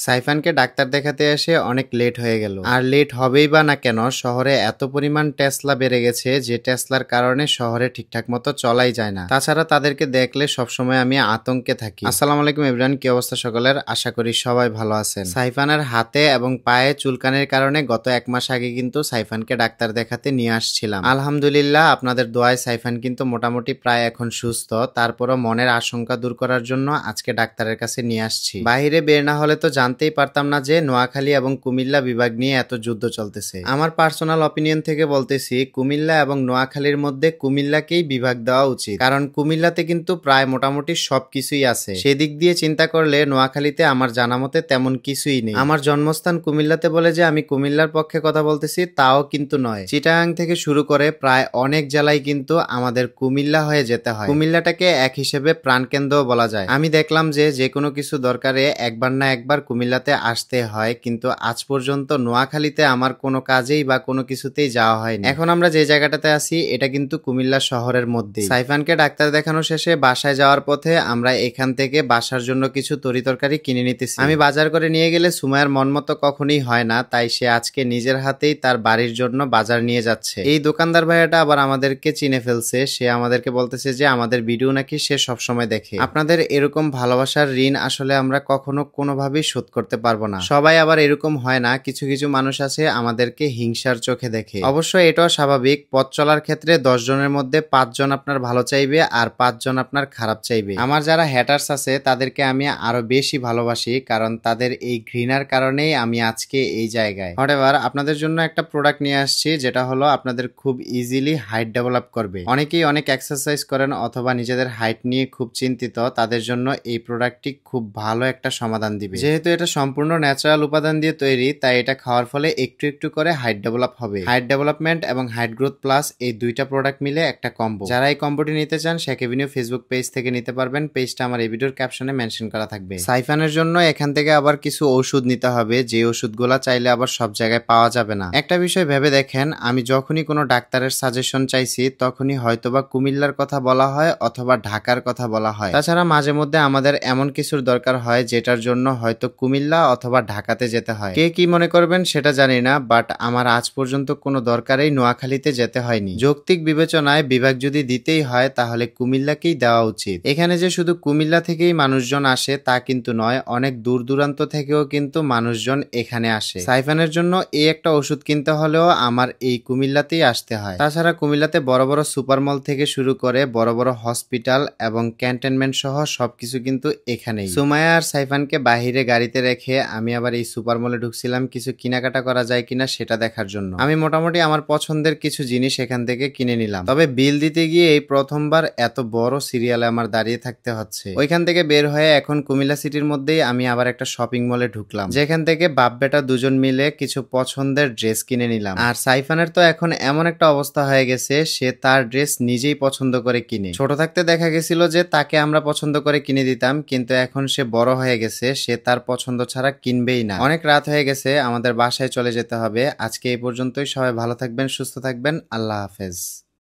সাইফানকে doctor দেখাতে এসে অনেক লেট হয়ে গেল। আর লেট হবেই বা না কেন, শহরে এত পরিমাণ টেসলা বেড়ে গেছে যে টেসলার কারণে শহরে ঠিকঠাক মতো চলাই যায় না। তাছাড়া তাদেরকে দেখলে সবসময় আমি আতঙ্কে থাকি। আসসালামু আলাইকুম এভরিওয়ান, কি অবস্থা সকলের? আশা করি সবাই ভালো আছেন। সাইফানের হাতে এবং পায়ে চুলকানির কারণে গত 1 মাস আগে কিন্তু সাইফানকে ডাক্তার দেখাতে নিয়ে আসছিলাম। আলহামদুলিল্লাহ, আপনাদের দোয়ায় সাইফান কিন্তু মোটামুটি প্রায় এখন সুস্থ। তারপরও মনের আশঙ্কা দূর করার জন্য আজকে ডাক্তারের কাছে নিয়ে আসছি। বাইরে বের না হলে তো জানতেই পারতাম না যে নোয়াখালী এবং কুমিল্লা বিভাগ নিয়ে এত যুদ্ধ চলতেছে। আমার পার্সোনাল অপিনিয়ন থেকে বলতেছি, কুমিল্লা এবং নোয়াখালীর মধ্যে কুমিল্লাকেই বিভাগ দেওয়া উচিত, কারণ কুমিল্লাতে কিন্তু প্রায় মোটামুটি সবকিছুই আছে। সেদিক দিয়ে চিন্তা করলে নোয়াখালীতে আমার জানা মতে তেমন কিছুই নেই। আমার জন্মস্থান কুমিল্লাতে বলে যে আমি কুমিল্লার পক্ষে কথা বলতেছি তাও কিন্তু নয়। চিটাগাং থেকে শুরু করে প্রায় অনেক জেলায় কিন্তু আমাদের কুমিল্লা হয়ে যেতে হয়। কুমিল্লাটাকে এক হিসেবে প্রাণকেন্দ্রও বলা যায়। আমি দেখলাম যে কোনো কিছু দরকারে একবার না একবার কুমিল্লাতে আসতে হয়, কিন্তু আজ পর্যন্ত নোয়াখালীতে আমার কোনো কাজেই বা কোনো কিছুতেই যাওয়া হয়নি। এখন আমরা যে জায়গাটাতে আছি এটা কিন্তু কুমিল্লা শহরের মধ্যে। সাইফানকে ডাক্তার দেখানো শেষে বাসায় যাওয়ার পথে আমরা এখান থেকে বাসার জন্য কিছু তরিতরকারি কিনে নিতেছি। আমি বাজার করে নিয়ে গেলে সুমাইয়ার মন মতো কখনোই হয় না, তাই সে আজকে নিজের হাতেই তার বাড়ির জন্য বাজার নিয়ে যাচ্ছে। এই দোকানদার ভাইয়াটা আবার আমাদেরকে চিনে ফেলছে। সে আমাদেরকে বলতেছে যে আমাদের ভিডিও নাকি সে সবসময় দেখে। আপনাদের এরকম ভালোবাসার ঋণ আসলে আমরা কখনো কোনোভাবেই শোধ করতে পারবো না। সবাই আবার এরকম হয় না, কিছু কিছু মানুষ আছে আমাদেরকে হিংসার চোখে দেখে। অবশ্য এটাও স্বাভাবিক, পথ চলার ক্ষেত্রে 10 জনের মধ্যে 5 জন আপনার ভালো চাইবে আর 5 জন আপনার খারাপ চাইবে। আমার যারা হ্যাটার্স আছে তাদেরকে আমি আরো বেশি ভালোবাসি, কারণ তাদের এই ঘৃণার কারণেই আমি আজকে এই জায়গায়। হোয়াটএভার, আপনাদের জন্য একটা প্রোডাক্ট নিয়ে আসছি যেটা হলো আপনাদের খুব ইজিলি হাইট ডেভেলপ করবে। অনেকেই অনেক এক্সারসাইজ করেন অথবা নিজেদের হাইট নিয়ে খুব চিন্তিত, তাদের জন্য এই প্রোডাক্টটি খুব ভালো একটা সমাধান দিবে। যেহেতু এটা সম্পূর্ণ ন্যাচারাল উপাদান দিয়ে তৈরি, তাই এটা খাওয়ার ফলে একটু একটু করে হাইট ডেভেলপ হবে। হাইট ডেভেলপমেন্ট এবং হাইট গ্রোথ প্লাস এই দুইটা প্রোডাক্ট মিলে একটা কম্বো। যারা এই কম্বোটি নিতে চান শেখ এভিনিউ ফেসবুক পেজ থেকে নিতে পারবেন। পেজটা আমার এই ভিডিওর ক্যাপশনে মেনশন করা থাকবে। সাইফানের জন্য এখান থেকে আবার কিছু ওষুধ নিতে হবে, যে ওষুধগুলা চাইলে আবার সব জায়গায় পাওয়া যাবে না। একটা বিষয় ভেবে দেখেন, আমি যখনই কোনো ডাক্তারের সাজেশন চাইছি তখনই হয়তোবা কুমিল্লার কথা বলা হয় অথবা ঢাকার কথা বলা হয়। তাছাড়া মাঝে মধ্যে আমাদের এমন কিছুর দরকার হয় যেটার জন্য হয়তো কুমিল্লা অথবা ঢাকাতে যেতে হয়। কে কি মনে করবেন সেটা জানি না, বাট আমার আজ পর্যন্ত কোনো দরকারেই নোয়াখালীতে যেতে হয়নি। যৌক্তিক বিবেচনায় বিভাগ যদি দিতেই হয় তাহলে কুমিল্লাকেই দেওয়া উচিত। এখানে যে শুধু কুমিল্লা থেকেই মানুষজন আসে তা কিন্তু নয়, অনেক দূর দূরান্ত থেকেও কিন্তু মানুষজন এখানে আসে। সাইফানের জন্য এই একটা ওষুধ কিনতে হলেও আমার এই কুমিল্লাতেই আসতে হয়। তাছাড়া কুমিল্লাতে বড় বড় সুপার মল থেকে শুরু করে বড় বড় হসপিটাল এবং ক্যান্টনমেন্ট সহ সবকিছু কিন্তু এখানেই। সুমাইয়া আর সাইফানকে বাহিরে গাড়িতে রেখে আমি আবার এই সুপার মলে ঢুকছিলাম কিছু কেনাকাটা করা যায় কিনা সেটা দেখার জন্য। আমি মোটামুটি আমার পছন্দের কিছু জিনিস এখান থেকে কিনে নিলাম। তবে বিল দিতে গিয়ে এই প্রথমবার এত বড় সিরিয়ালে আমার দাঁড়িয়ে থাকতে হচ্ছে। ওইখান থেকে বের হয়ে এখন কুমিল্লা সিটির মধ্যেই আমি আবার একটা শপিং মলে ঢুকলাম, যেখান থেকে বাপ বেটা দুজন মিলে কিছু পছন্দের ড্রেস কিনে নিলাম। আর সাইফানের তো এখন এমন একটা অবস্থা হয়ে গেছে, সে তার ড্রেস নিজেই পছন্দ করে কিনে। ছোট থাকতে দেখা গেছিল যে তাকে আমরা পছন্দ করে কিনে দিতাম, কিন্তু এখন সে বড় হয়ে গেছে, সে তার পছন্দ ছাড়া কিনবেই না। অনেক রাত হয়ে গেছে, আমাদের বাসায় চলে যেতে হবে। আজকে এই পর্যন্তই। সবাই ভালো থাকবেন, সুস্থ থাকবেন। আল্লাহ হাফেজ।